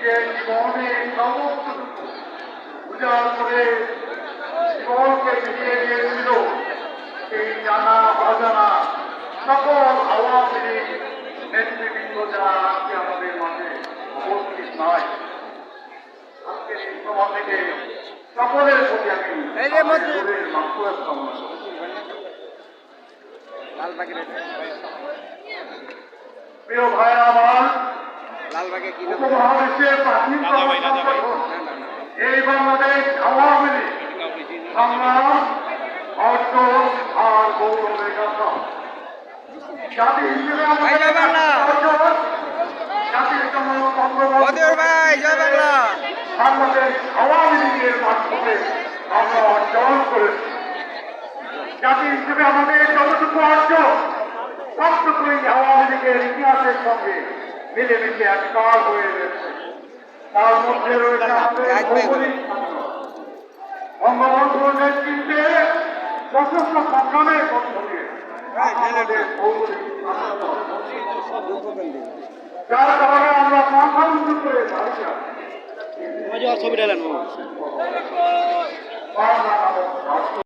নিজের জীবনে সমস্ত উজাড় করে জীবনকে মিলিয়ে দিয়েছিল সেই জানা অজানা সকল আওয়ামী লীগ নেতৃবৃন্দ যারা আজকে আমাদের মাঝে উপস্থিত নয়। আজকের এই সভা থেকে সকলের প্রতি আমি মাফুরাত কামনা করি। প্রিয় ভাইরা আমার, উপমহাদেশের প্রাচীন এই বাংলাদেশ আওয়ামী লীগ সংগ্রাম অর্জন আর গৌরবের কথা। জাতি হিসেবে আমাদের জাতির জন্য বাংলাদেশ আওয়ামী লীগের মাধ্যমে আমরা অর্জন করেছি। জাতি হিসেবে আমাদের যতটুকু অর্জন সবটুকুই আওয়ামী লীগের ইতিহাসের সঙ্গে মিলেমিশে এককাল হয়ে গেছে। তার মধ্যে রয়েছে আমাদের ভৌগোলিক বঙ্গবন্ধুর নেতৃত্বে সশস্ত্র সংগ্রামের মধ্য দিয়ে আমাদের ভৌগোলিক যার কারণে আমরা মাথা উঁচু করে দাঁড়িয়ে আছি।